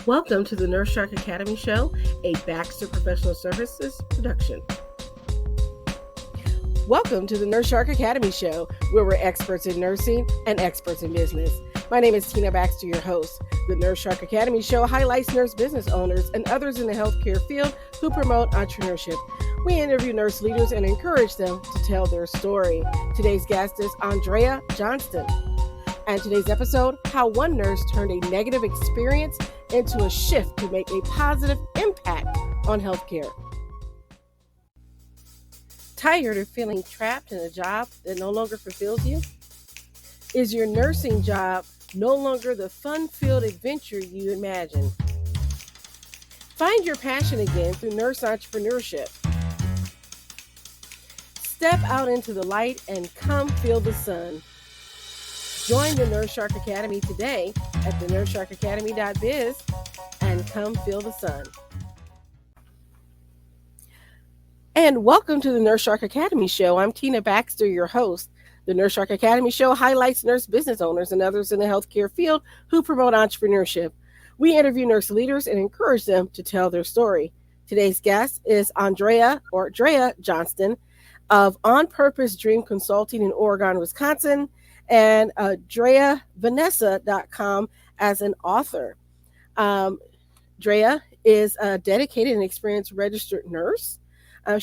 Welcome to the Nurse Shark Academy Show, a Baxter Professional Services production. Welcome to the Nurse Shark Academy Show, where we're experts in nursing and experts in business. My name is Tina Baxter, your host. The Nurse Shark Academy Show highlights nurse business owners and others in the healthcare field who promote entrepreneurship. We interview nurse leaders and encourage them to tell their story. Today's guest is Andrea Johnston. And today's episode, how one nurse turned a negative experience into a shift to make a positive impact on healthcare. Tired of feeling trapped in a job that no longer fulfills you? Is your nursing job no longer the fun-filled adventure you imagined? Find your passion again through nurse entrepreneurship. Step out into the light and come feel the sun. Join the Nurse Shark Academy today at thenurseSharkAcademy.biz and come feel the sun. And welcome to the Nurse Shark Academy Show. I'm Tina Baxter, your host. The Nurse Shark Academy Show highlights nurse business owners and others in the healthcare field who promote entrepreneurship. We interview nurse leaders and encourage them to tell their story. Today's guest is Drea Johnston of On Purpose Dream Consulting in Oregon, Wisconsin, and DreaVanessa.com as an author. Drea is a dedicated and experienced registered nurse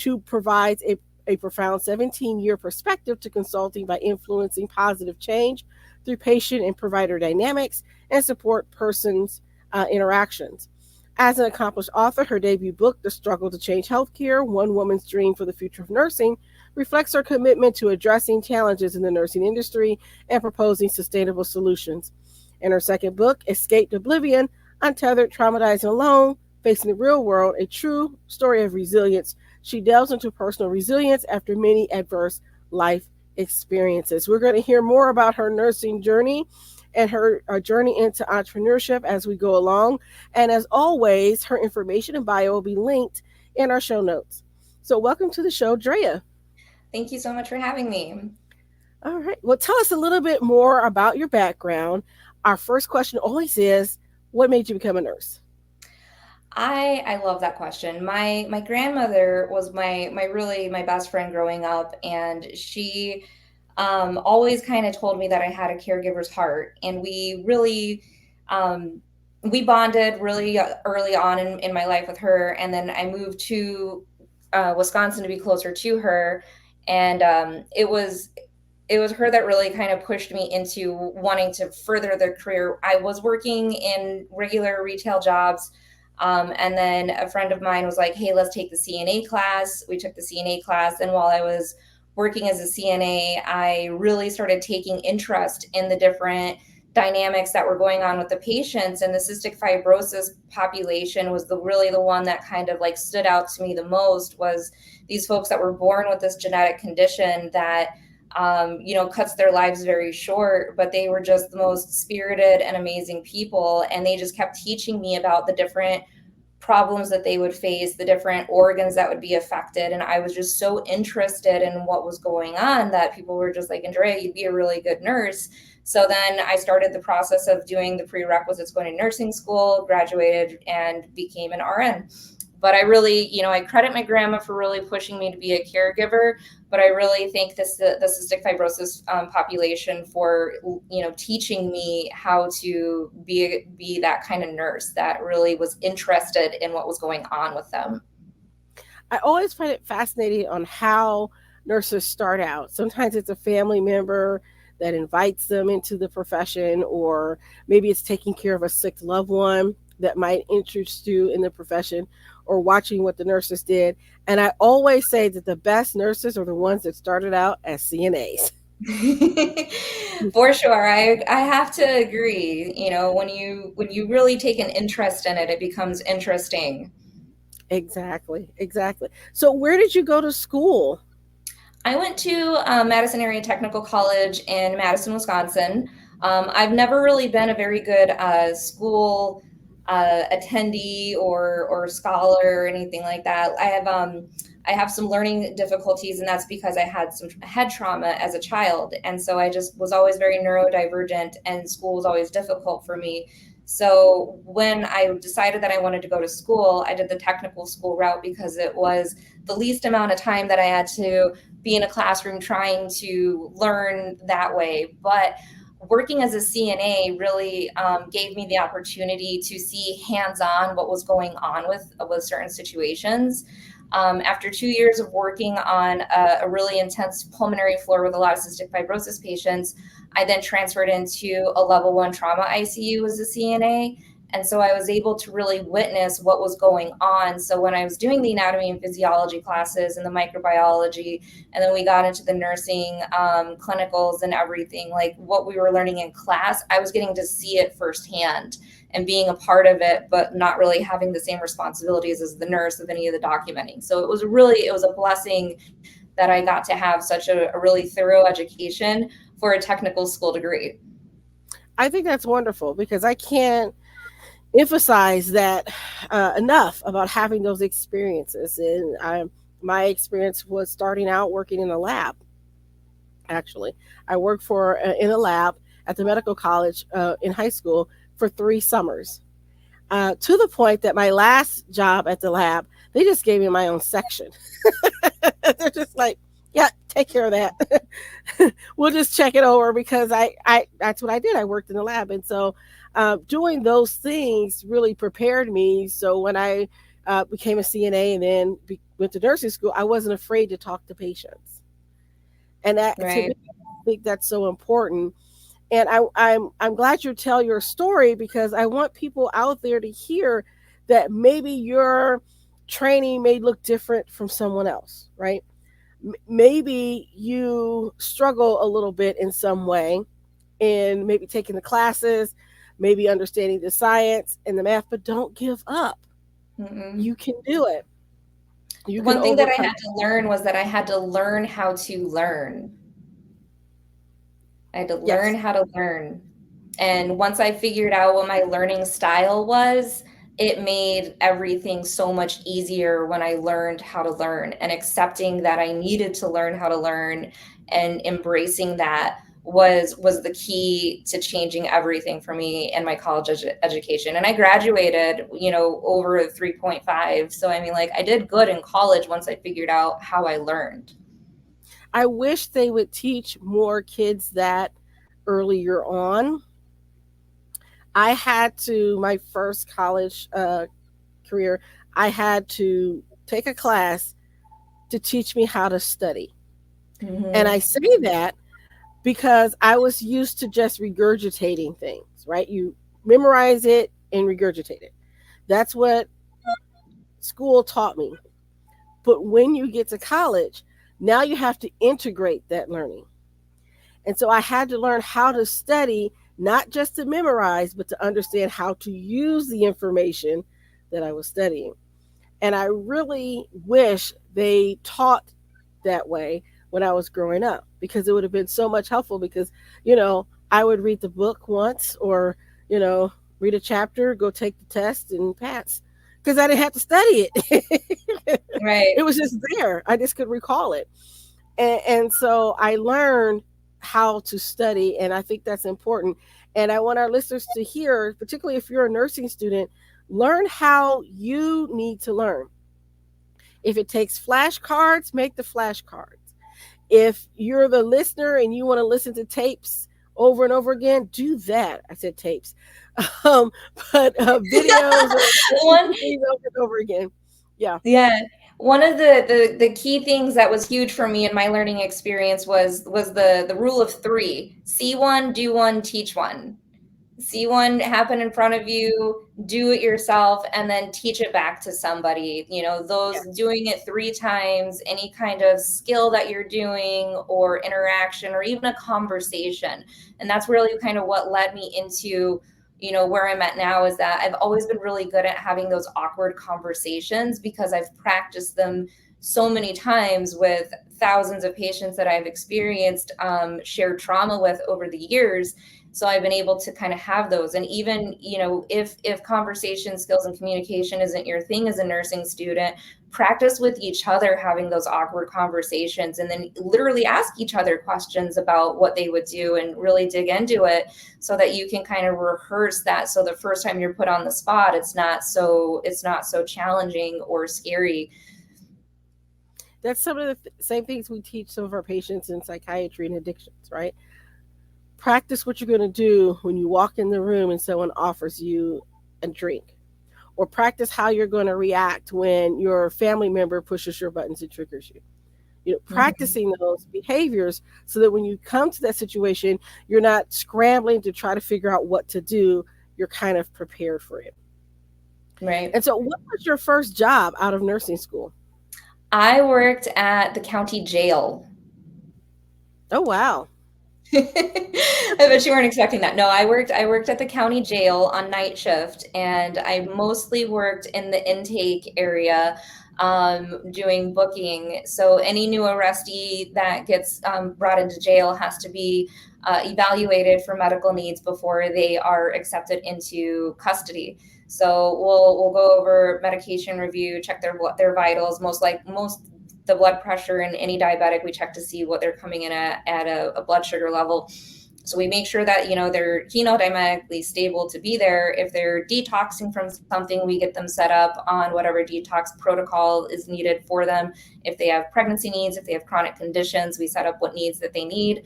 who provides a profound 17-year perspective to consulting by influencing positive change through patient and provider dynamics and support persons' interactions. As an accomplished author, her debut book, The Struggle to Change Healthcare, One Woman's Dream for the Future of Nursing, reflects her commitment to addressing challenges in the nursing industry and proposing sustainable solutions. In her second book, Escaped Oblivion, Untethered, Traumatized, and Alone, Facing the Real World, a true story of resilience, she delves into personal resilience after many adverse life experiences. We're going to hear more about her nursing journey and her journey into entrepreneurship as we go along. And as always, her information and bio will be linked in our show notes. So welcome to the show, Drea. Thank you so much for having me. All right. Well, tell us a little bit more about your background. Our first question always is, what made you become a nurse? I love that question. My grandmother was my best friend growing up, and she always kind of told me that I had a caregiver's heart, and we really we bonded really early on in my life with her, and then I moved to Wisconsin to be closer to her, and it was her that really kind of pushed me into wanting to further the career. I was working in regular retail jobs. And then a friend of mine was like, hey, let's take the CNA class. We took the CNA class. And while I was working as a CNA, I really started taking interest in the different dynamics that were going on with the patients. And the cystic fibrosis population was really the one that kind of like stood out to me the most, was these folks that were born with this genetic condition that cuts their lives very short, but they were just the most spirited and amazing people. And they just kept teaching me about the different problems that they would face, the different organs that would be affected. And I was just so interested in what was going on that people were just like, Andrea, you'd be a really good nurse. So then I started the process of doing the prerequisites, going to nursing school, graduated, and became an RN. But I really, I credit my grandma for really pushing me to be a caregiver. But I really thank the cystic fibrosis population for, teaching me how to be that kind of nurse that really was interested in what was going on with them. I always find it fascinating on how nurses start out. Sometimes it's a family member that invites them into the profession, or maybe it's taking care of a sick loved one that might interest you in the profession, or watching what the nurses did. And I always say that the best nurses are the ones that started out as CNAs. For sure. I have to agree. When you really take an interest in it, it becomes interesting. Exactly. So where did you go to school? I went to Madison Area Technical College in Madison, Wisconsin. I've never really been a very good school attendee or scholar or anything like that. I have some learning difficulties, and that's because I had some head trauma as a child. And so I just was always very neurodivergent, and school was always difficult for me. So when I decided that I wanted to go to school, I did the technical school route because it was the least amount of time that I had to be in a classroom trying to learn that way. But working as a CNA really gave me the opportunity to see hands-on what was going on with certain situations. After 2 years of working on a really intense pulmonary floor with a lot of cystic fibrosis patients, I then transferred into a level 1 trauma ICU as a CNA. And so I was able to really witness what was going on. So when I was doing the anatomy and physiology classes and the microbiology, and then we got into the nursing clinicals and everything, like what we were learning in class, I was getting to see it firsthand and being a part of it, but not really having the same responsibilities as the nurse of any of the documenting. So it was a blessing that I got to have such a really thorough education for a technical school degree. I think that's wonderful because I can't emphasize that enough about having those experiences. And my experience was starting out working in a lab. Actually, I worked for in a lab at the medical college in high school for 3 summers. To the point that my last job at the lab, they just gave me my own section. They're just like, yeah, take care of that. We'll just check it over because I that's what I did. I worked in the lab, and so doing those things really prepared me. So when I became a CNA and then went to nursing school, I wasn't afraid to talk to patients, and that to me, Right. I think that's so important. And I'm glad you tell your story because I want people out there to hear that maybe your training may look different from someone else, right? Maybe you struggle a little bit in some way in maybe taking the classes, maybe understanding the science and the math, but don't give up. Mm-mm. You can do it. You can One thing that I overcome. had to learn was that I had to learn how to learn. I had to learn Yes. how to learn. And once I figured out what my learning style was, it made everything so much easier when I learned how to learn and accepting that I needed to learn how to learn and embracing that was the key to changing everything for me in my college education. And I graduated, over a 3.5. So I mean, like I did good in college once I figured out how I learned. I wish they would teach more kids that earlier on. I had to, my first college career, I had to take a class to teach me how to study. And I Hmm. say that because I was used to just regurgitating things, right? You memorize it and regurgitate it. That's what school taught me. But when you get to college, now you have to integrate that learning. And so I had to learn how to study, not just to memorize, but to understand how to use the information that I was studying. And I really wish they taught that way when I was growing up because it would have been so much helpful because, I would read the book once or, you know, read a chapter, go take the test and pass because I didn't have to study it. It Right. was just there. I just could recall it. And so I learned how to study, and I think that's important. And I want our listeners to hear, particularly if you're a nursing student, learn how you need to learn. If it takes flashcards, make the flashcards. If you're the listener and you want to listen to tapes over and over again, do that. I said tapes, um, but videos or One things over and over again. Yeah, Yeah. One of the key things that was huge for me in my learning experience was the rule of three. See one, do one, teach one. See one happen in front of you, do it yourself, and then teach it back to somebody. yeah. Those doing it 3 times, any kind of skill that you're doing or interaction or even a conversation. And that's really kind of what led me into, where I'm at now is that I've always been really good at having those awkward conversations because I've practiced them so many times with thousands of patients that I've experienced shared trauma with over the years. So I've been able to kind of have those. And even, if conversation skills and communication isn't your thing as a nursing student, practice with each other having those awkward conversations, and then literally ask each other questions about what they would do and really dig into it, so that you can kind of rehearse that, so the first time you're put on the spot, it's not so challenging or scary. That's some of the same things we teach some of our patients in psychiatry and addictions, right? Practice what you're going to do when you walk in the room and someone offers you a drink, or practice how you're going to react when your family member pushes your buttons and triggers you. Mm-hmm. Practicing those behaviors so that when you come to that situation, you're not scrambling to try to figure out what to do. You're kind of prepared for it. Right. And so, what was your first job out of nursing school? I worked at the county jail. Oh, wow. I bet you weren't expecting that. No, I worked at the county jail on night shift, and I mostly worked in the intake area, doing booking. So any new arrestee that gets brought into jail has to be evaluated for medical needs before they are accepted into custody. So we'll go over medication review, check their vitals, most the blood pressure, and any diabetic we check to see what they're coming in at a blood sugar level. So we make sure that they're hemodynamically stable to be there. If they're detoxing from something, we get them set up on whatever detox protocol is needed for them. If they have pregnancy needs, if they have chronic conditions, we set up what needs that they need.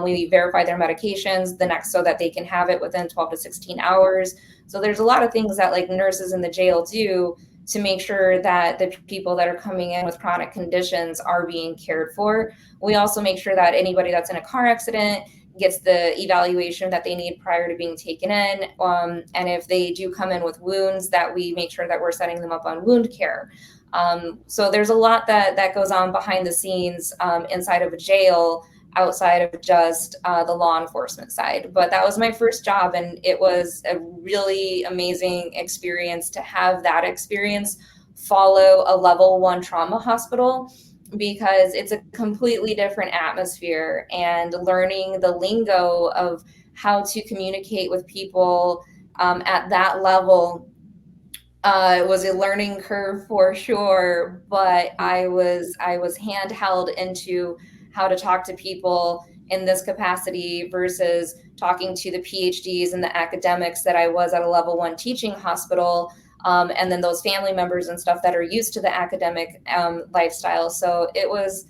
We verify their medications the next so that they can have it within 12 to 16 hours. So there's a lot of things that like nurses in the jail do to make sure that the people that are coming in with chronic conditions are being cared for. We also make sure that anybody that's in a car accident gets the evaluation that they need prior to being taken in. And if they do come in with wounds, that we make sure that we're setting them up on wound care. So there's a lot that goes on behind the scenes, inside of a jail, outside of just the law enforcement side. But that was my first job, and it was a really amazing experience to have that experience follow a level 1 trauma hospital, because it's a completely different atmosphere, and learning the lingo of how to communicate with people at that level was a learning curve for sure. But I was handheld into how to talk to people in this capacity versus talking to the PhDs and the academics that I was at a level 1 teaching hospital, and then those family members and stuff that are used to the academic lifestyle. So it was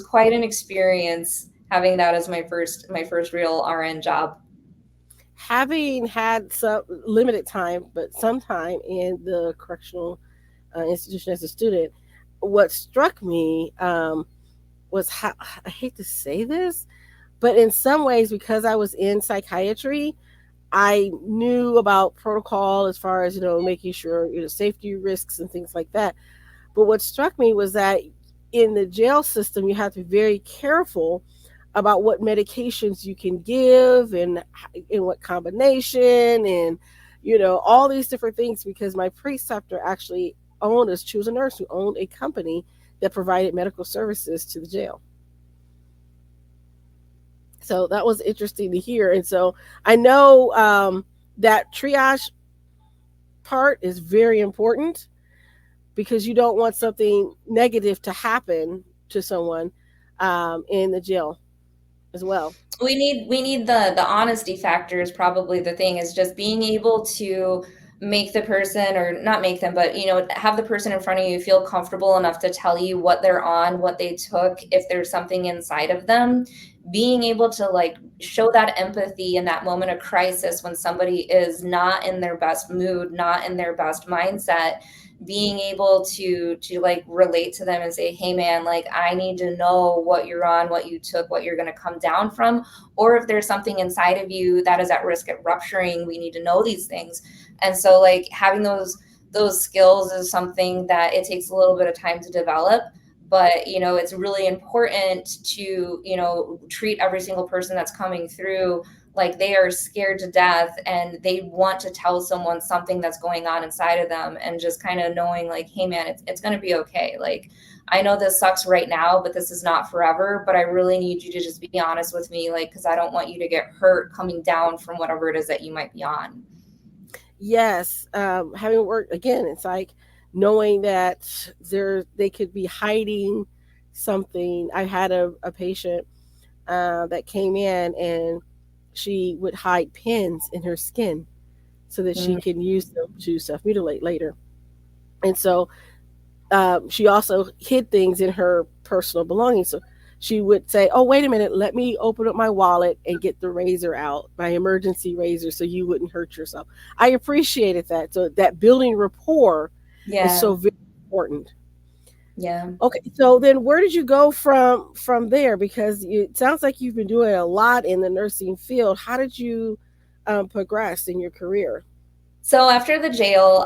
quite an experience having that as my first real RN job. Having had some limited time, but some time in the correctional institution as a student, what struck me was how, I hate to say this, but in some ways, because I was in psychiatry, I knew about protocol as far as making sure safety risks and things like that. But what struck me was that in the jail system, you have to be very careful about what medications you can give and in what combination and all these different things, because my preceptor actually owned us. She was a nurse who owned a company that provided medical services to the jail. So that was interesting to hear. And so I know that triage part is very important, because you don't want something negative to happen to someone in the jail as well. We need the honesty factor is probably the thing, is just being able to make the person, or not make them, but have the person in front of you feel comfortable enough to tell you what they're on, what they took, if there's something inside of them. Being able to like show that empathy in that moment of crisis when somebody is not in their best mood, not in their best mindset, being able to like relate to them and say, hey man, like I need to know what you're on, what you took, what you're going to come down from, or if there's something inside of you that is at risk at rupturing, we need to know these things. And so like having those skills is something that it takes a little bit of time to develop. But it's really important to treat every single person that's coming through like they are scared to death and they want to tell someone something that's going on inside of them, and just kind of knowing like, hey man, it's going to be okay. Like, I know this sucks right now, but this is not forever, but I really need you to just be honest with me, like, because I don't want you to get hurt coming down from whatever it is that you might be on. Yes, having worked again, it's like knowing that they could be hiding something. I had a patient that came in, and she would hide pins in her skin so that she Mm, can use them to self mutilate later. And so she also hid things in her personal belongings. So she would say, "Oh, wait a minute, let me open up my wallet and get the razor out, my emergency razor, so you wouldn't hurt yourself." I appreciated that. So that building rapport is yeah, so very important. yeah. Okay, so then where did you go from there? Because it sounds like you've been doing a lot in the nursing field. How did you progress in your career? So after the jail,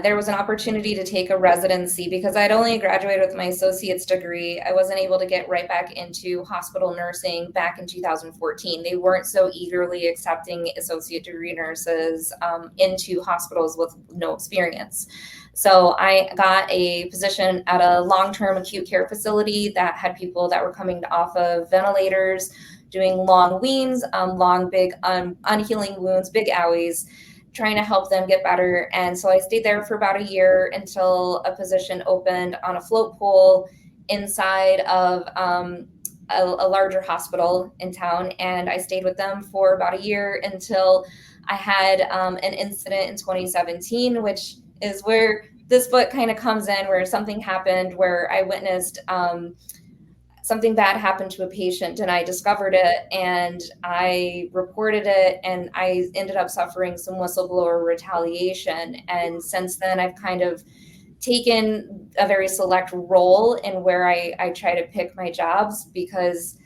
there was an opportunity to take a residency because I'd only graduated with my associate's degree. I wasn't able to get right back into hospital nursing back in 2014. They weren't so eagerly accepting associate degree nurses into hospitals with no experience. So I got a position at a long-term acute care facility that had people that were coming off of ventilators, doing long weans, long, big, unhealing wounds, big owies, trying to help them get better. And so I stayed there for about a year until a position opened on a float pool inside of a larger hospital in town. And I stayed with them for about a year until I had an incident in 2017, which is where this book kind of comes in, where something happened where I witnessed something bad happened to a patient, and I discovered it and I reported it, and I ended up suffering some whistleblower retaliation. And since then, I've kind of taken a very select role in where I try to pick my jobs, because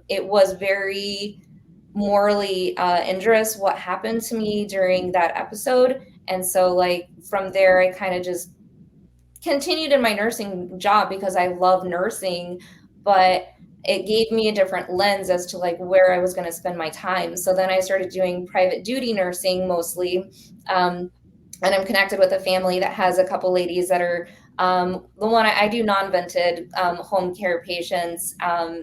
it was very morally injurious what happened to me during that episode. And so, like, from there, I kind of just continued in my nursing job because I love nursing, but it gave me a different lens as to like where I was going to spend my time. So then I started doing private duty nursing mostly. And I'm connected with a family that has a couple ladies that are the one I do non-vented home care patients.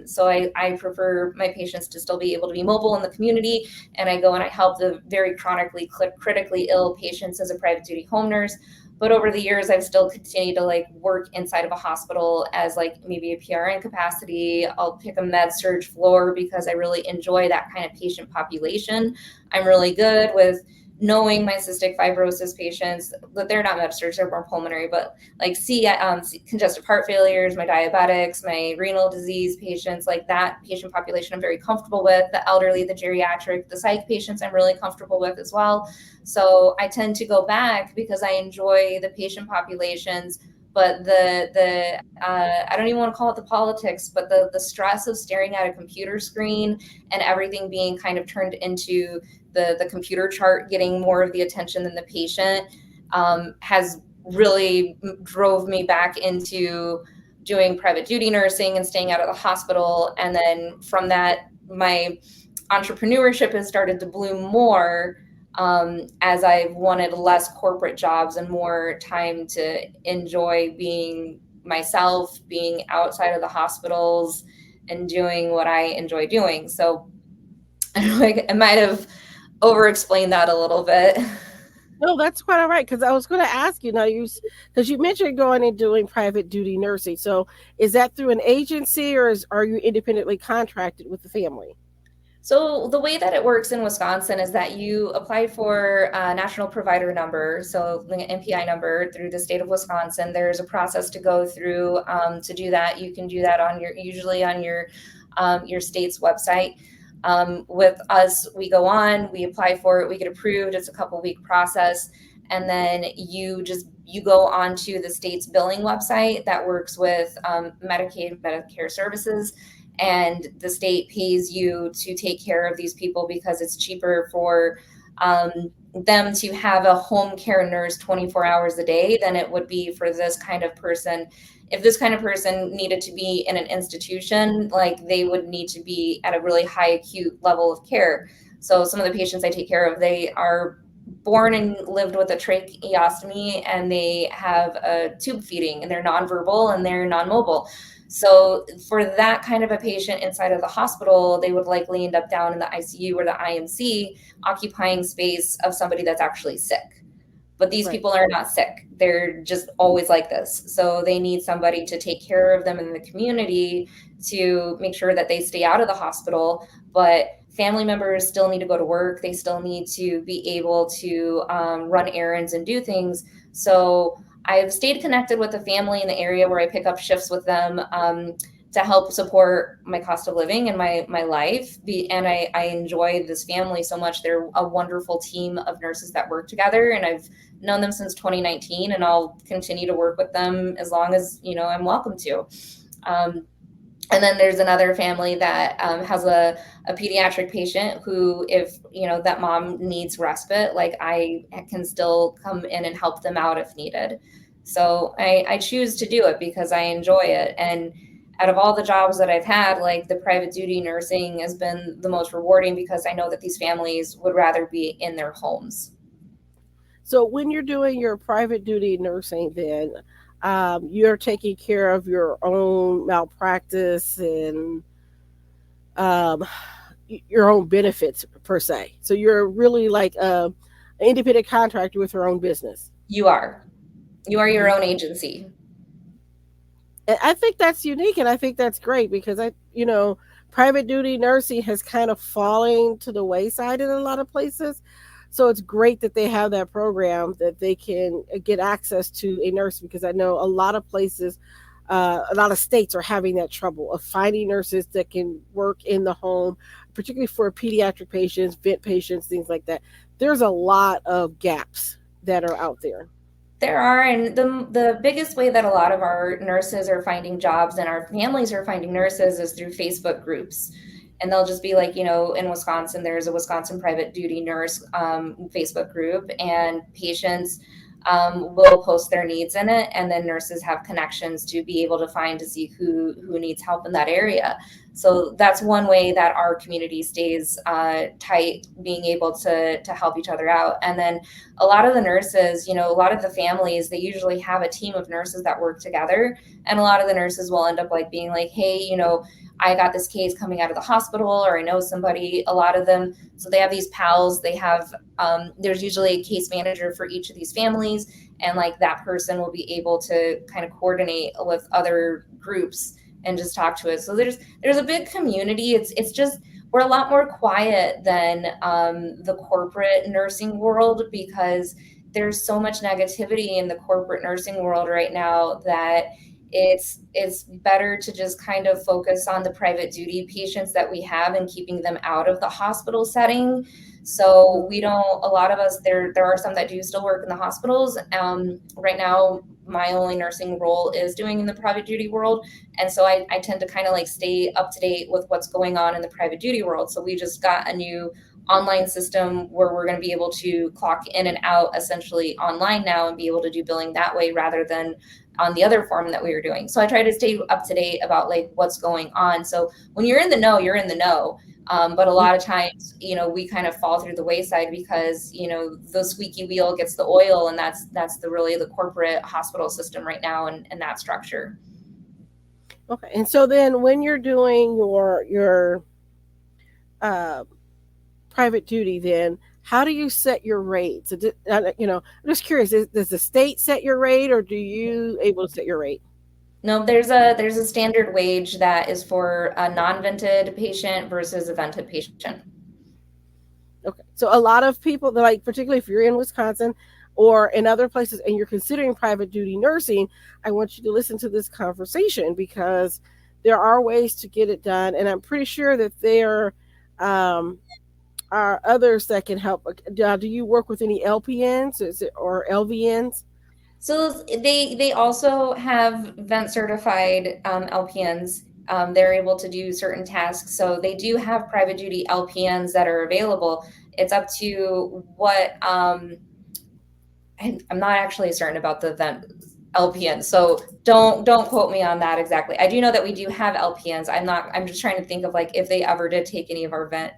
So I prefer my patients to still be able to be mobile in the community. And I go and I help the very chronically, critically ill patients as a private duty home nurse. But over the years, I've still continued to like work inside of a hospital as like maybe a PRN capacity. I'll pick a med surg floor because I really enjoy that kind of patient population. I'm really good with knowing my cystic fibrosis patients, that they're not med surg, they're more pulmonary, but like congestive heart failures, my diabetics, my renal disease patients, like that patient population I'm very comfortable with. The elderly, the geriatric, the psych patients I'm really comfortable with as well. So I tend to go back because I enjoy the patient populations. But the I don't even want to call it the politics, but the stress of staring at a computer screen and everything being kind of turned into the computer chart getting more of the attention than the patient has really drove me back into doing private duty nursing and staying out of the hospital. And then from that, my entrepreneurship has started to bloom more as I've wanted less corporate jobs and more time to enjoy being myself, being outside of the hospitals and doing what I enjoy doing. So I might have over explain that a little bit. No, that's quite all right. Because I was going to ask you now, because you mentioned going and doing private duty nursing. So is that through an agency, or are you independently contracted with the family? So the way that it works in Wisconsin is that you apply for a national provider number, so the NPI number through the state of Wisconsin. There's a process to go through to do that. You can do that on usually on your state's website. With us, we go on, we apply for it, we get approved. It's a couple-week process, and then you go onto the state's billing website that works with Medicaid, Medicare services, and the state pays you to take care of these people because it's cheaper for them to have a home care nurse 24 hours a day than it would be for this kind of person. If this kind of person needed to be in an institution, like they would need to be at a really high acute level of care. So some of the patients I take care of, they are born and lived with a tracheostomy, and they have a tube feeding, and they're nonverbal and they're non-mobile. So for that kind of a patient inside of the hospital, they would likely end up down in the ICU or the IMC, occupying space of somebody that's actually sick. But these Right. people are not sick. They're just always like this. So they need somebody to take care of them in the community, to make sure that they stay out of the hospital. But family members still need to go to work. They still need to be able to run errands and do things. So I've stayed connected with the family in the area where I pick up shifts with them, to help support my cost of living and my life. And I enjoy this family so much. They're a wonderful team of nurses that work together, and I've known them since 2019, and I'll continue to work with them as long as I'm welcome to. Um, and then there's another family that has a pediatric patient who, if that mom needs respite, like I can still come in and help them out if needed. So I choose to do it because I enjoy it. And out of all the jobs that I've had, like the private duty nursing has been the most rewarding, because I know that these families would rather be in their homes. So when you're doing your private duty nursing, then you're taking care of your own malpractice and um, your own benefits per se. So you're really like an independent contractor with your own business. You are your Mhm. own agency. And I think that's unique, and I think that's great because private duty nursing has kind of fallen to the wayside in a lot of places. So it's great that they have that program that they can get access to a nurse, because I know a lot of places, a lot of states are having that trouble of finding nurses that can work in the home, particularly for pediatric patients, vent patients, things like that. There's a lot of gaps that are out there. There are, and the biggest way that a lot of our nurses are finding jobs and our families are finding nurses is through Facebook groups. And they'll just be like, in Wisconsin, there's a Wisconsin private duty nurse Facebook group, and patients will post their needs in it, and then nurses have connections to be able to find to see who needs help in that area. So that's one way that our community stays tight, being able to help each other out. And then a lot of the nurses, a lot of the families, they usually have a team of nurses that work together. And a lot of the nurses will end up like being like, hey, I got this case coming out of the hospital, or I know somebody. A lot of them, so they have these pals. They have there's usually a case manager for each of these families, and like that person will be able to kind of coordinate with other groups and just talk to it. So there's a big community. It's just, we're a lot more quiet than the corporate nursing world, because there's so much negativity in the corporate nursing world right now that it's better to just kind of focus on the private duty patients that we have and keeping them out of the hospital setting. So Mhm. we don't, a lot of us, there are some that do still work in the hospitals. Right now, my only nursing role is doing in the private duty world. And so I tend to kind of like stay up to date with what's going on in the private duty world. So we just got a new online system where we're going to be able to clock in and out essentially online now, and be able to do billing that way rather than on the other form that we were doing. So I try to stay up to date about like what's going on. So when you're in the know, you're in the know. But a lot of times, we kind of fall through the wayside because, the squeaky wheel gets the oil, and that's the really the corporate hospital system right now, and that structure. Okay. And so then when you're doing your uh, private duty, then how do you set your rate? So, I'm just curious. Does the state set your rate, or do you able to set your rate? No, there's a standard wage that is for a non-vented patient versus a vented patient. Okay. So a lot of people, like particularly if you're in Wisconsin or in other places, and you're considering private duty nursing, I want you to listen to this conversation, because there are ways to get it done, and I'm pretty sure that there um, are others that can help. Do you work with any LPNs, or LVNs? So they also have vent certified LPNs. They're able to do certain tasks. So they do have private duty LPNs that are available. It's up to what I'm not actually certain about the event LPN, so don't quote me on that exactly. I do know that we do have LPNs. I'm just trying to think of like if they ever did take any of our vent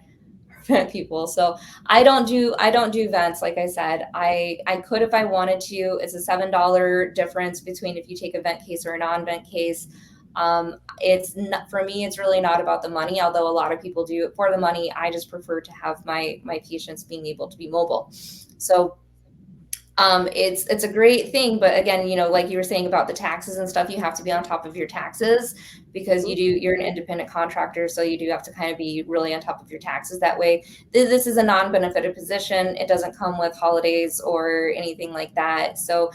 people. So I don't do vents. Like I said, I could if I wanted to. It's a $7 difference between if you take a vent case or a non-vent case. It's not, for me, it's really not about the money, although a lot of people do it for the money. I just prefer to have my patients being able to be mobile. So it's a great thing, but again, like you were saying about the taxes and stuff, you have to be on top of your taxes because Mhm. you're an independent contractor, so you do have to kind of be really on top of your taxes that way. This is a non-benefited position. It doesn't come with holidays or anything like that. So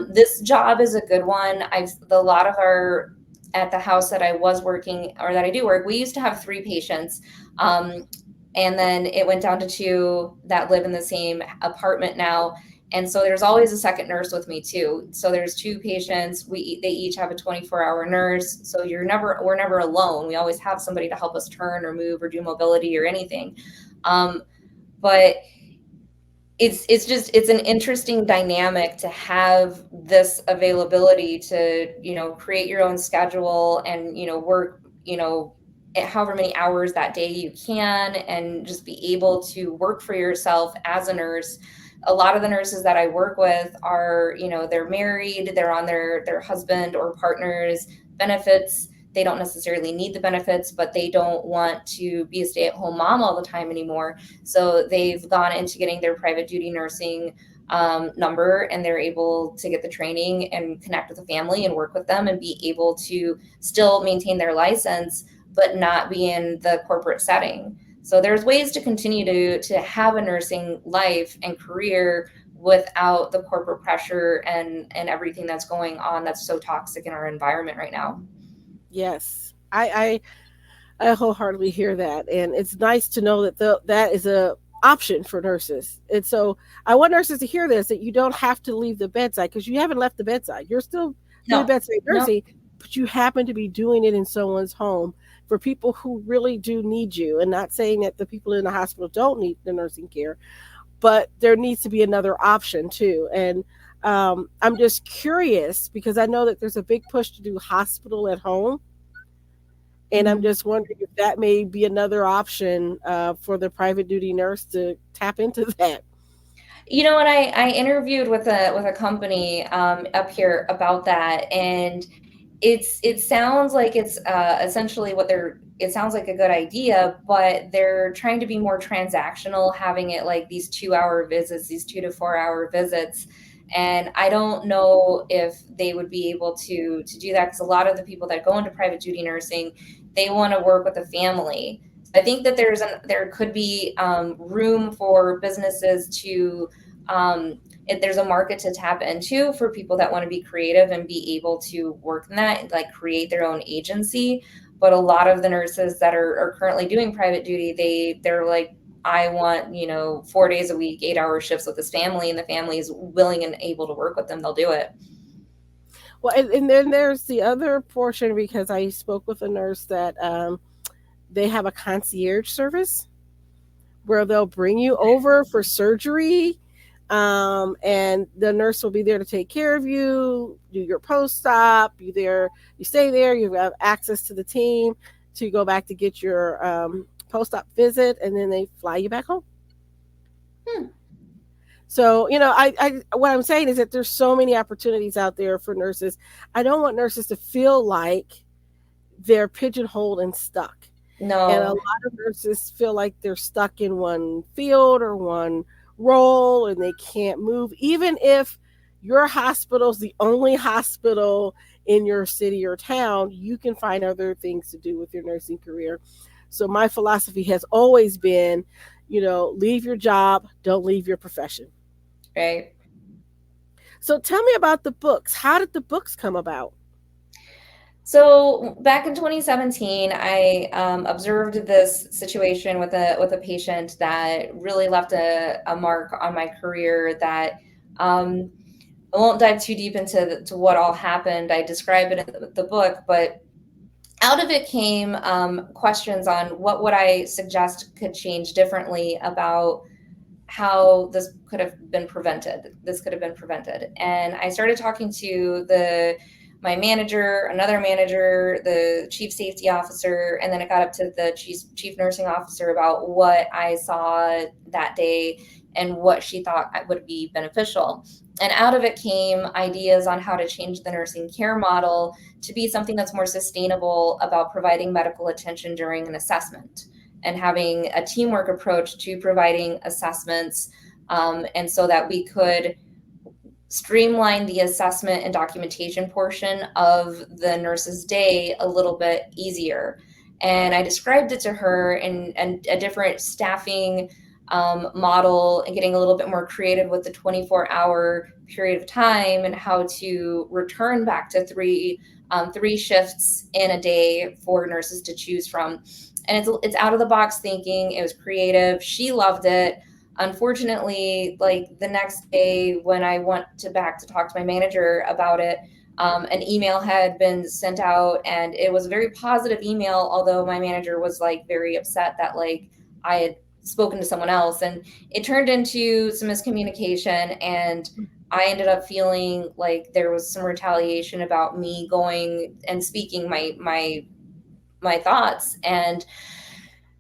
this job is a good one. A lot of our at the house that I was working or that I do work, we used to have 3 patients. And then it went down to 2 that live in the same apartment now, and so there's always a second nurse with me too. So there's 2 patients. They each have a 24-hour nurse. So we're never alone. We always have somebody to help us turn or move or do mobility or anything. But it's an interesting dynamic to have this availability to, create your own schedule and, work, however many hours that day you can, and just be able to work for yourself as a nurse. A lot of the nurses that I work with are, they're married, they're on their husband or partner's benefits. They don't necessarily need the benefits, but they don't want to be a stay-at-home mom all the time anymore. So they've gone into getting their private duty nursing number, and they're able to get the training and connect with the family and work with them and be able to still maintain their license, but not be in the corporate setting. So there's ways to continue to have a nursing life and career without the corporate pressure and everything that's going on that's so toxic in our environment right now. Yes, I wholeheartedly hear that, and it's nice to know that that is a option for nurses. And so I want nurses to hear this, that you don't have to leave the bedside, because you haven't left the bedside. You're still doing No, bedside no. nursing, but you happen to be doing it in someone's home for people who really do need you. And not saying that the people in the hospital don't need the nursing care, but there needs to be another option too. And I'm just curious because I know that there's a big push to do hospital at home, and I'm Mhm. just wondering if that may be another option for the private duty nurse to tap into that. You know what? I interviewed with a company up here about that, and it sounds like it's essentially what they're. It sounds like a good idea, but they're trying to be more transactional, having it like these 2-hour visits, these 2 to 4 hour visits. And I don't know if they would be able to do that, because a lot of the people that go into private duty nursing, they want to work with a family. I think that there could be room for businesses to if there's a market to tap into for people that want to be creative and be able to work in that, like create their own agency. But a lot of the nurses that are currently doing private duty, they're like, I want, 4 days a week, 8-hour shifts with this family, and the family is willing and able to work with them, they'll do it. Well, and then there's the other portion, because I spoke with a nurse that they have a concierge service where they'll bring you over for surgery, and the nurse will be there to take care of you, do your post op. You stay there, you have access to the team to go back to get your post op visit, and then they fly you back home. Hmm. So, what I'm saying is that there's so many opportunities out there for nurses. I don't want nurses to feel like they're pigeonholed and stuck. And a No, lot of nurses feel like they're stuck in one field or one role, and they can't move, even if your hospital's the only hospital in your city or town. You can find other things to do with your nursing career. So my philosophy has always been, leave your job, don't leave your profession. right? So tell me about the books. How did the books come about? So back in 2017, I observed this situation with a patient that really left a mark on my career. That I won't dive too deep into to what all happened. I describe it in the book, but out of it came questions on what would I suggest could change differently about how this could have been prevented. This could have been prevented. And I started talking to my manager, another manager, the chief safety officer, and then it got up to the chief nursing officer about what I saw that day and what she thought would be beneficial. And out of it came ideas on how to change the nursing care model to be something that's more sustainable about providing medical attention during an assessment and having a teamwork approach to providing assessments, and so that we could streamline the assessment and documentation portion of the nurse's day a little bit easier. And I described it to her in a different staffing model and getting a little bit more creative with the 24-hour period of time and how to return back to three shifts in a day for nurses to choose from. And it's out of the box thinking. It was creative. She loved it. Unfortunately, like the next day when I went back to talk to my manager about it, an email had been sent out, and it was a very positive email, although my manager was like very upset that like I had spoken to someone else, and it turned into some miscommunication, and I ended up feeling like there was some retaliation about me going and speaking my thoughts. And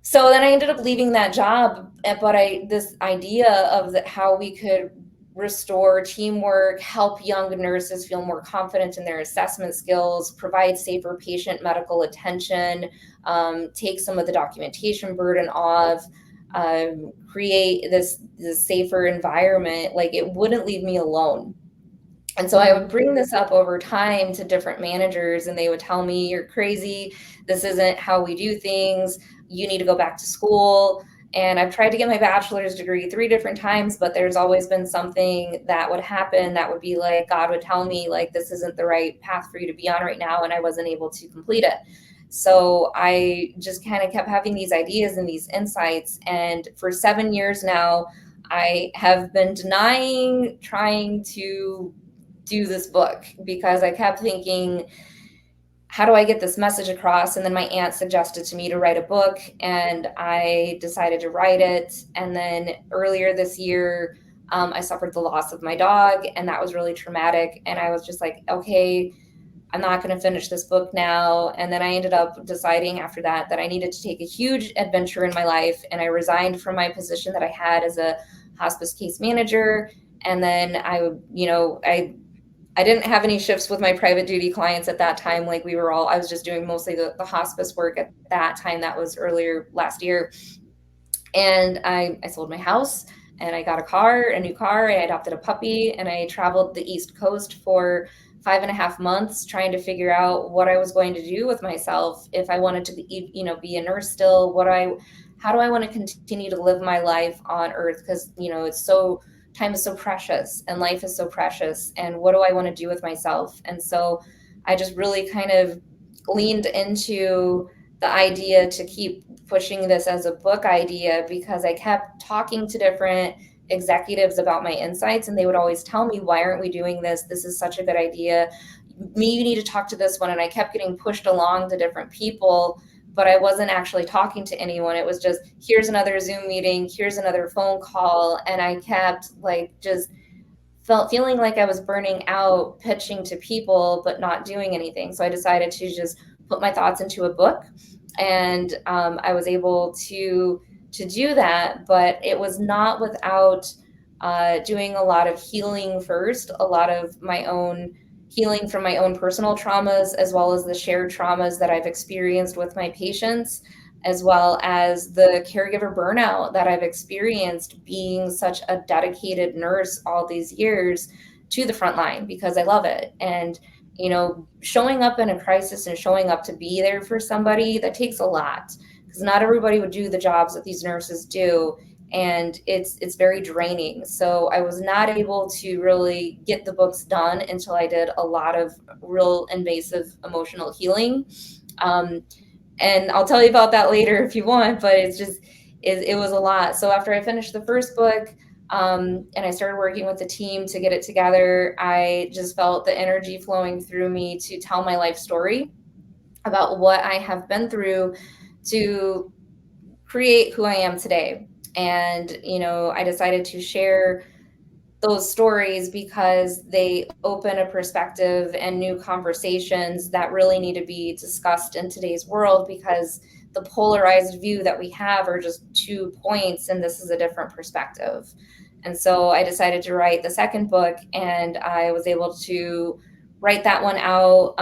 so then I ended up leaving that job, but this idea of how we could restore teamwork, help young nurses feel more confident in their assessment skills, provide safer patient medical attention, take some of the documentation burden off, create this safer environment, like it wouldn't leave me alone. And so I would bring this up over time to different managers, and they would tell me, "You're crazy. This isn't how we do things. You need to go back to school." And I've tried to get my bachelor's degree 3 different times, but there's always been something that would happen that would be like, God would tell me, like, this isn't the right path for you to be on right now, and I wasn't able to complete it. So I just kind of kept having these ideas and these insights. And for 7 years now, I have been denying trying to do this book because I kept thinking, how do I get this message across? And then my aunt suggested to me to write a book, and I decided to write it. And then earlier this year, I suffered the loss of my dog, and that was really traumatic. And I was just like, okay, I'm not going to finish this book now. And then I ended up deciding after that I needed to take a huge adventure in my life. And I resigned from my position that I had as a hospice case manager. And then I didn't have any shifts with my private duty clients at that time. Like I was just doing mostly the hospice work at that time. That was earlier last year. And I sold my house, and I got a new car. I adopted a puppy, and I traveled the East Coast for 5.5 months trying to figure out what I was going to do with myself. If I wanted to be a nurse still, how do I want to continue to live my life on earth? Because, time is so precious and life is so precious, and what do I want to do with myself? And so I just really kind of leaned into the idea to keep pushing this as a book idea, because I kept talking to different executives about my insights, and they would always tell me, why aren't we doing this? This is such a good idea. You need to talk to this one. And I kept getting pushed along to different people, but I wasn't actually talking to anyone. It was just, here's another Zoom meeting, here's another phone call. And I kept feeling like I was burning out pitching to people, but not doing anything. So I decided to just put my thoughts into a book. And I was able to do that, but it was not without doing a lot of healing first, a lot of my own healing from my own personal traumas, as well as the shared traumas that I've experienced with my patients, as well as the caregiver burnout that I've experienced being such a dedicated nurse all these years to the front line, because I love it. And, showing up in a crisis and showing up to be there for somebody, that takes a lot, because not everybody would do the jobs that these nurses do. And it's very draining. So I was not able to really get the books done until I did a lot of real invasive emotional healing. And I'll tell you about that later if you want, but it was a lot. So after I finished the first book, and I started working with the team to get it together, I just felt the energy flowing through me to tell my life story about what I have been through to create who I am today. And, I decided to share those stories because they open a perspective and new conversations that really need to be discussed in today's world, because the polarized view that we have are just 2 points and this is a different perspective. And so I decided to write the second book, and I was able to write that one out.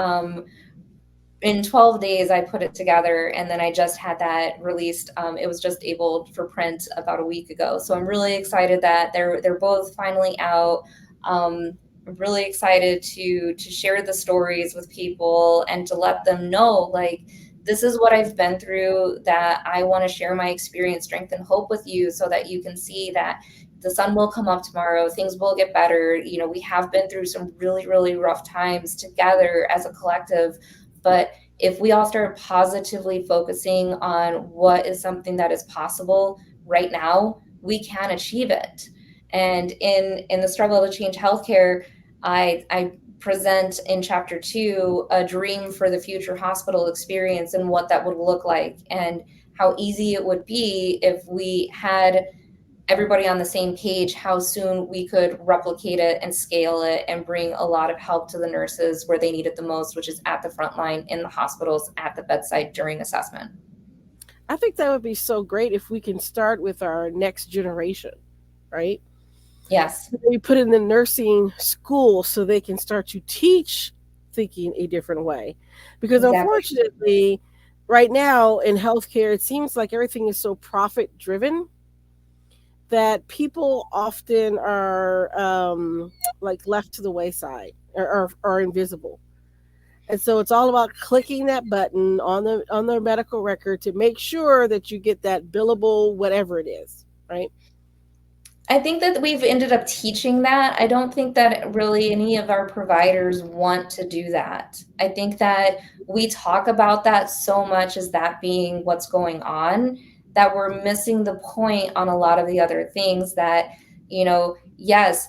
In 12 days I put it together, and then I just had that released. It was just able for print about a week ago, so I'm really excited that they're both finally out. I'm really excited to share the stories with people and to let them know, like, this is what I've been through, that I want to share my experience, strength, and hope with you, so that you can see that the sun will come up tomorrow, things will get better. We have been through some really, really rough times together as a collective, but if we all start positively focusing on what is something that is possible right now, we can achieve it. And in the struggle to change healthcare, I present in chapter 2 a dream for the future hospital experience and what that would look like, and how easy it would be if we had everybody on the same page, how soon we could replicate it and scale it and bring a lot of help to the nurses where they need it the most, which is at the front line, in the hospitals, at the bedside during assessment. I think that would be so great if we can start with our next generation, right? Yes, We put in the nursing school so they can start to teach thinking a different way. Because exactly. unfortunately, right now in healthcare, it seems like everything is so profit driven that people often are like left to the wayside, or invisible. And so it's all about clicking that button on their medical record to make sure that you get that billable whatever it is, right? I think that we've ended up teaching that. I don't think that really any of our providers want to do that. I think that we talk about that so much as that being what's going on, that we're missing the point on a lot of the other things. That, yes,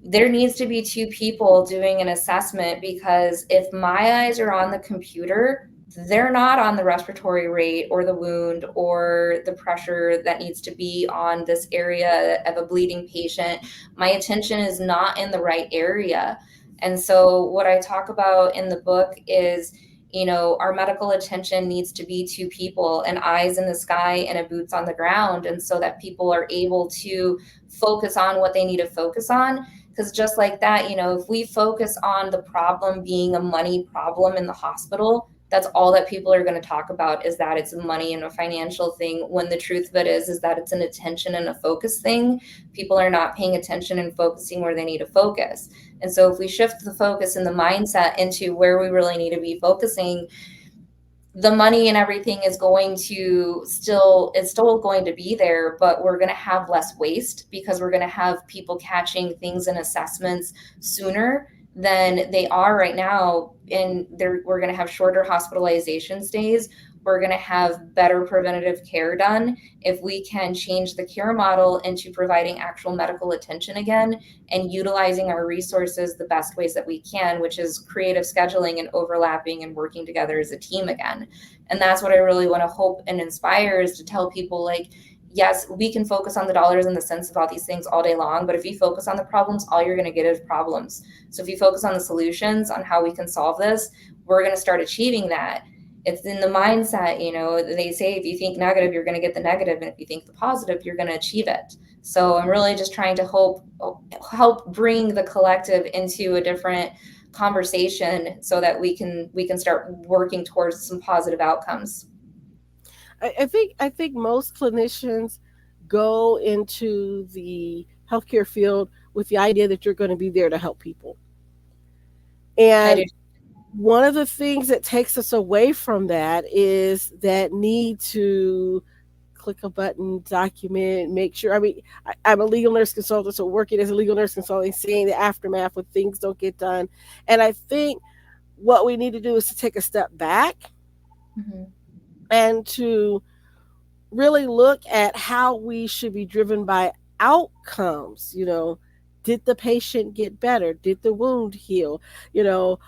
there needs to be two people doing an assessment, because if my eyes are on the computer, they're not on the respiratory rate or the wound or the pressure that needs to be on this area of a bleeding patient. My attention is not in the right area. And so, what I talk about in the book is, our medical attention needs to be two people, and eyes in the sky and a boots on the ground. And so that people are able to focus on what they need to focus on. Because just like that, if we focus on the problem being a money problem in the hospital, that's all that people are going to talk about, is that it's a money and a financial thing, when the truth of it is that it's an attention and a focus thing. People are not paying attention and focusing where they need to focus. And so if we shift the focus and the mindset into where we really need to be focusing, the money and everything is going to it's still going to be there, but we're going to have less waste, because we're going to have people catching things in assessments sooner than they are right now. And we're going to have shorter hospitalization stays. We're going to have better preventative care done if we can change the care model into providing actual medical attention again, and utilizing our resources the best ways that we can, which is creative scheduling and overlapping and working together as a team again. And that's what I really want to hope and inspire, is to tell people, like, yes, we can focus on the dollars and the cents about these things all day long, but if you focus on the problems, all you're going to get is problems. So if you focus on the solutions, on how we can solve this, we're going to start achieving that. It's in the mindset. They say if you think negative, you're going to get the negative, and if you think the positive, you're going to achieve it. So I'm really just trying to help bring the collective into a different conversation, so that we can start working towards some positive outcomes. I think most clinicians go into the healthcare field with the idea that you're going to be there to help people. I do. And one of the things that takes us away from that is that need to click a button, document, make sure. I mean, I'm a legal nurse consultant, so working as a legal nurse consultant, seeing the aftermath when things don't get done. And I think what we need to do is to take a step back Mhm. and to really look at how we should be driven by outcomes. Did the patient get better? Did the wound heal? you know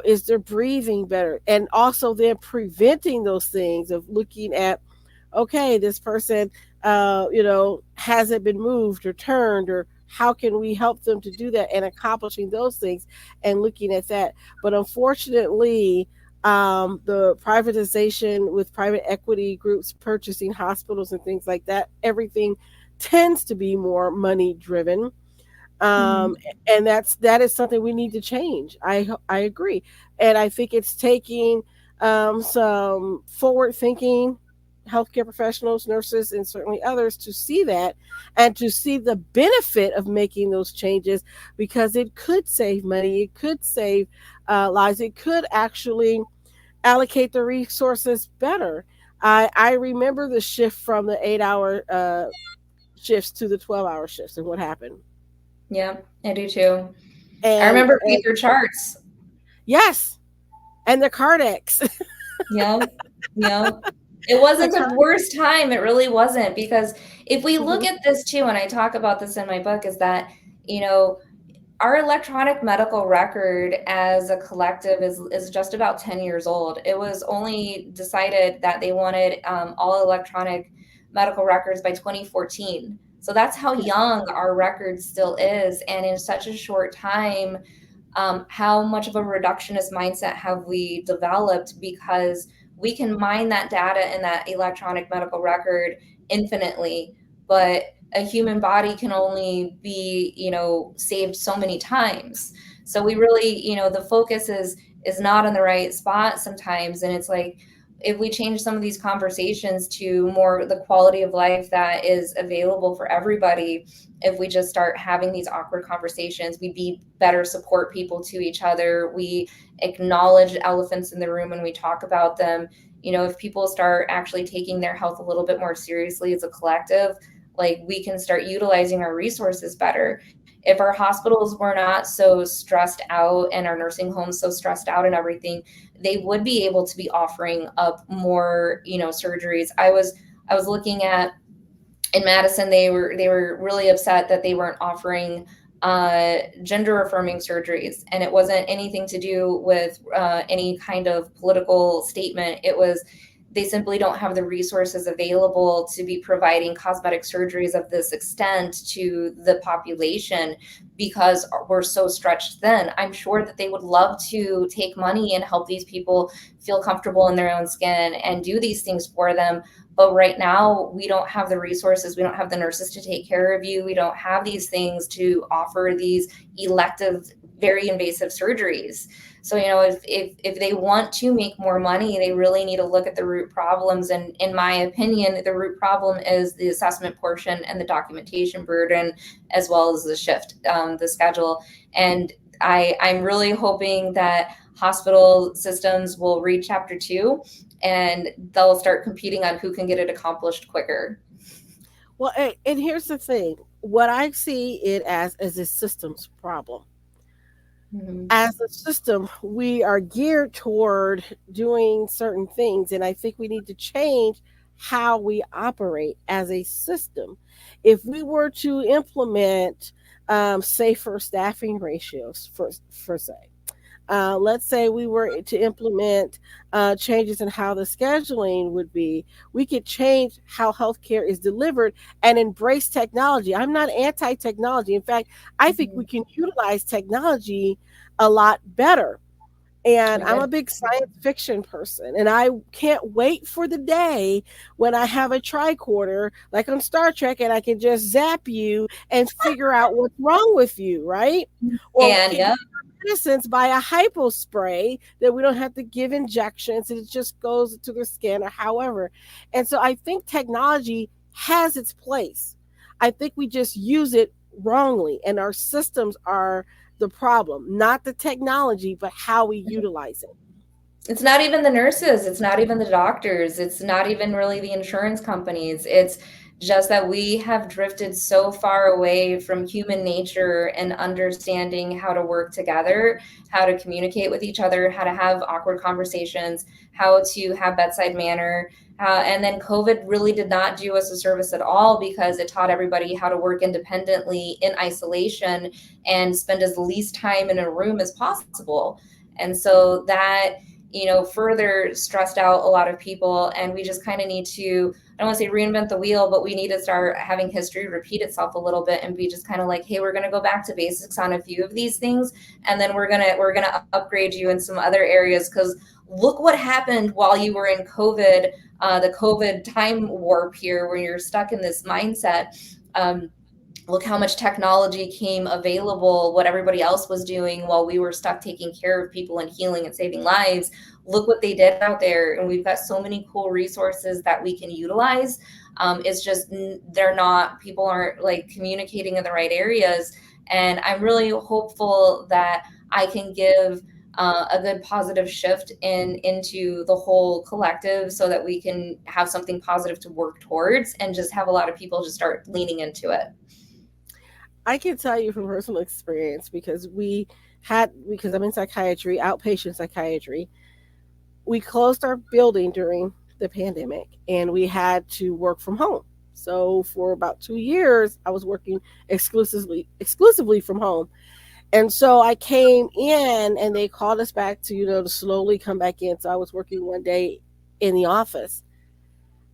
is their breathing better? And also then preventing those things, of looking at, okay, this person has it been moved or turned, or how can we help them to do that, and accomplishing those things and looking at that. But unfortunately, the privatization with private equity groups purchasing hospitals and things like that, everything tends to be more money driven. Mhm. um, and that is something we need to change. I agree, and I think it's taking some forward thinking healthcare professionals, nurses, and certainly others to see that and to see the benefit of making those changes, because it could save money, it could save lives, it could actually allocate the resources better. I remember the shift from the 8 hour shifts to the 12-hour shifts and what happened. Yeah, I do too. I remember And paper charts. yes, and the Cardex. Yeah, yeah. It The wasn't the Card. worst time, it really wasn't, because if we look Mhm. at this too, and I talk about this in my book, is that, you know, our electronic medical record as a collective is just about 10 years old. It was only decided that they wanted all electronic medical records by 2014. So that's how young our record still is. And in such a short time, how much of a reductionist mindset have we developed, because we can mine that data in that electronic medical record infinitely, but a human body can only be, saved so many times. So we really, the focus is not in the right spot sometimes. And it's like, if we change some of these conversations to more the quality of life that is available for everybody, if we just start having these awkward conversations, we be better support people to each other, we acknowledge elephants in the room when we talk about them. If people start actually taking their health a little bit more seriously as a collective, like, we can start utilizing our resources better. If our hospitals were not so stressed out and our nursing homes so stressed out and everything, they would be able to be offering up more, surgeries. I was looking at, in Madison, they were really upset that they weren't offering gender affirming surgeries, and it wasn't anything to do with any kind of political statement. It was, they simply don't have the resources available to be providing cosmetic surgeries of this extent to the population, because we're so stretched thin. I'm sure that they would love to take money and help these people feel comfortable in their own skin and do these things for them, but right now, we don't have the resources. We don't have the nurses to take care of you. We don't have these things to offer these elective, very invasive surgeries. So, if they want to make more money, they really need to look at the root problems. And in my opinion, the root problem is the assessment portion and the documentation burden, as well as the shift, the schedule. And I'm really hoping that hospital systems will read chapter 2, and they'll start competing on who can get it accomplished quicker. Well, and here's the thing. What I see it as a systems problem. Mhm. As a system, we are geared toward doing certain things, and I think we need to change how we operate as a system. If we were to implement safer staffing ratios, for say, let's say we were to implement changes in how the scheduling would be, we could change how healthcare is delivered and embrace technology. I'm not anti technology. In fact, I think we Mhm. can utilize technology a lot better. And We I'm a could. big science fiction person, and I can't wait for the day when I have a tricorder like on Star Trek and I can just zap you and figure out what's wrong with you, right? Or we And can yeah, give medicines by a hypo spray that we don't have to give injections and it just goes to the skin or however. And so I think technology has its place. I think we just use it wrongly, and our systems are the problem, not the technology, but how we utilize it. it's not even the nurses, it's not even the doctors, it's not even really the insurance companies. It's just that we have drifted so far away from human nature and understanding how to work together, how to communicate with each other, how to have awkward conversations, how to have bedside manner. And then COVID really did not do us a service at all, because it taught everybody how to work independently in isolation and spend as least time in a room as possible. And so that further stressed out a lot of people. And we just kind of need to, I don't want to say reinvent the wheel, but we need to start having history repeat itself a little bit and be just kind of like, hey, we're going to go back to basics on a few of these things, and then we're going to upgrade you in some other areas, because look what happened while you were in COVID, the COVID time warp here, where you're stuck in this mindset. Look how much technology came available, what everybody else was doing while we were stuck taking care of people and healing and saving lives. Look what they did out there. And we've got so many cool resources that we can utilize. It's just, people aren't like communicating in the right areas. And I'm really hopeful that I can give a good positive shift into the whole collective, so that we can have something positive to work towards, and just have a lot of people just start leaning into it. I can tell you from personal experience, because I'm in psychiatry, outpatient psychiatry. We closed our building during the pandemic and we had to work from home. So for about 2 years, I was working exclusively from home. And so I came in and they called us back to, to slowly come back in. So I was working one day in the office.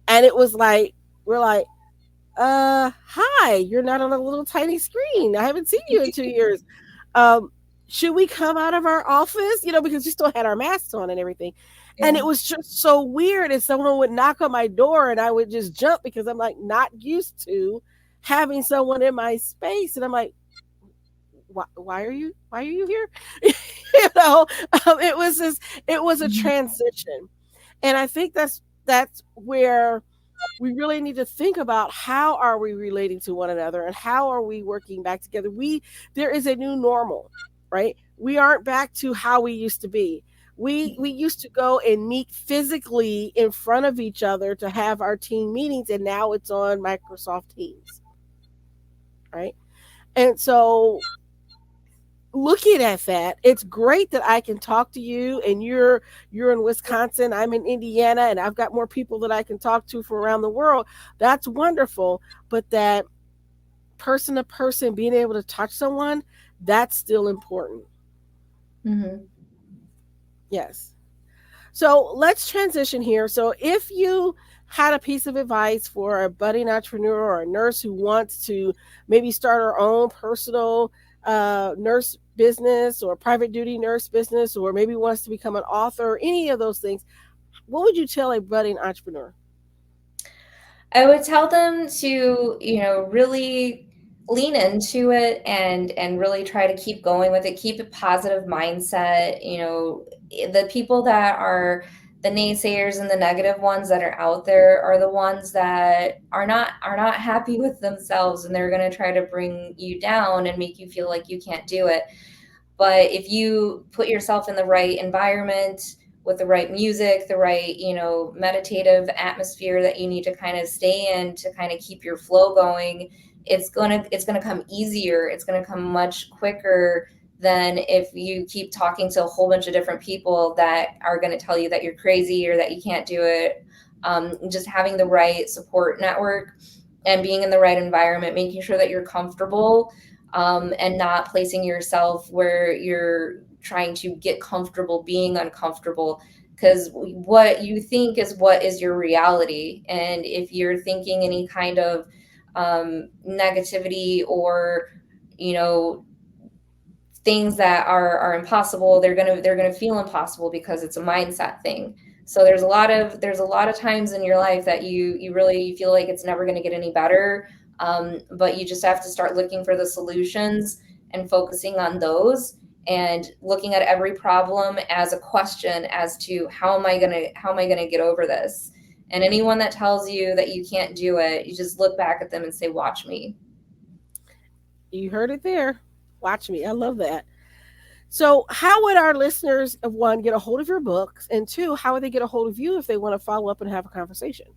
And it was like, we're like, hi, you're not on a little tiny screen. I haven't seen you in 2 years. Um, should we come out of our office? Because we still had our masks on and everything. And Yeah. it was just so weird. And someone would knock on my door and I would just jump, because I'm like not used to having someone in my space. And I'm like, why are you here? you know, it was a Mhm. transition. And I think that's where we really need to think about, how are we relating to one another and how are we working back together. There is a new normal, right? We aren't back to how we used to be. We used to go and meet physically in front of each other to have our team meetings, and now it's on Microsoft Teams, right? And so, looking at that, it's great that I can talk to you, and you're in Wisconsin, I'm in Indiana, and I've got more people that I can talk to from around the world. That's wonderful. But that person to person, being able to touch someone, that's still important. Mhm. Yes. So let's transition here. So if you had a piece of advice for a budding entrepreneur or a nurse who wants to maybe start her own personal nurse business or private duty nurse business, or maybe wants to become an author, or any of those things, what would you tell a budding entrepreneur? I would tell them to, really lean into it, and really try to keep going with it, keep a positive mindset. The people that are the naysayers and the negative ones that are out there are the ones that are not happy with themselves, and they're going to try to bring you down and make you feel like you can't do it. But if you put yourself in the right environment with the right music, the right, meditative atmosphere that you need to kind of stay in to kind of keep your flow going, it's gonna come easier. It's gonna come much quicker than if you keep talking to a whole bunch of different people that are going to tell you that you're crazy or that you can't do it. Just having the right support network and being in the right environment, making sure that you're comfortable, and not placing yourself where you're trying to get comfortable being uncomfortable, because what you think is what is your reality. And if you're thinking any kind of negativity, or you know things that are impossible, they're gonna feel impossible, because it's a mindset thing. So there's a lot of times in your life that you really feel like it's never going to get any better, but you just have to start looking for the solutions and focusing on those, and looking at every problem as a question as to how am I gonna get over this. And anyone that tells you that you can't do it, you just look back at them and say, watch me. You heard it there. Watch me. I love that. So, how would our listeners, one, get a hold of your books, and two, how would they get a hold of you if they want to follow up and have a conversation?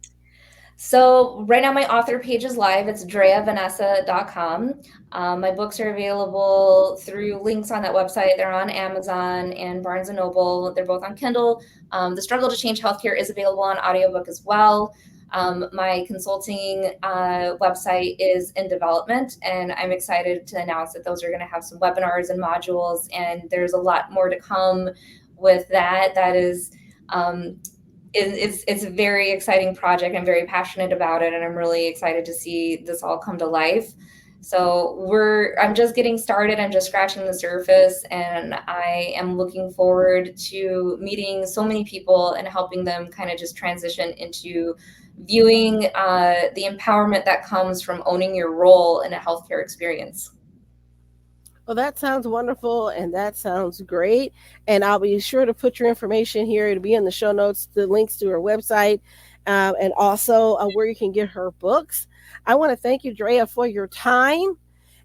So right now my author page is live. It's dreavanessa.com. My books are available through links on that website. They're on Amazon and Barnes and Noble. They're both on Kindle. The Struggle to Change Healthcare is available on audiobook as well. My consulting website is in development, and I'm excited to announce that those are going to have some webinars and modules, and there's a lot more to come with that. That is, it's a very exciting project. I'm very passionate about it, and I'm really excited to see this all come to life. So I'm just getting started. I'm just scratching the surface, and I am looking forward to meeting so many people and helping them kind of just transition into viewing the empowerment that comes from owning your role in a healthcare experience. Well, that sounds wonderful and that sounds great. And I'll be sure to put your information here. It'll be in the show notes, the links to her website, and also where you can get her books. I want to thank you, Drea, for your time.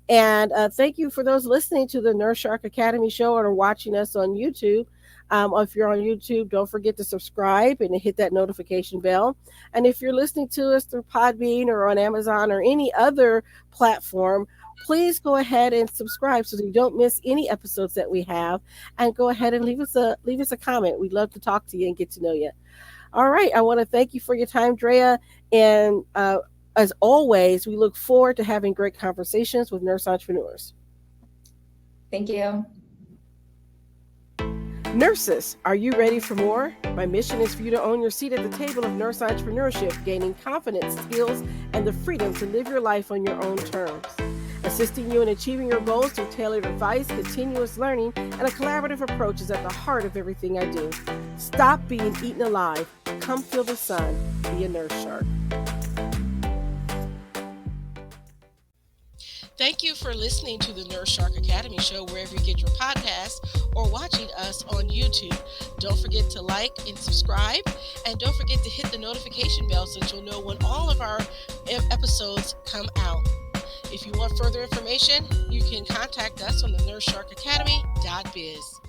And thank you for those listening to the Nurse Shark Academy show or watching us on YouTube. If you're on YouTube, don't forget to subscribe and hit that notification bell. And if you're listening to us through Podbean or on Amazon or any other platform, please go ahead and subscribe so that you don't miss any episodes that we have. And go ahead and leave us a comment. We'd love to talk to you and get to know you. All right, I want to thank you for your time, Drea, and as always, we look forward to having great conversations with nurse entrepreneurs. Thank you. Nurses, are you ready for more? My mission is for you to own your seat at the table of nurse entrepreneurship, gaining confidence, skills, and the freedom to live your life on your own terms. Assisting you in achieving your goals through tailored advice, continuous learning, and a collaborative approach is at the heart of everything I do. Stop being eaten alive. Come feel the sun. Be a nurse shark. Thank you for listening to the Nurse Shark Academy show wherever you get your podcasts or watching us on YouTube. Don't forget to like and subscribe, and don't forget to hit the notification bell so that you'll know when all of our episodes come out. If you want further information, you can contact us on the nursesharkacademy.biz.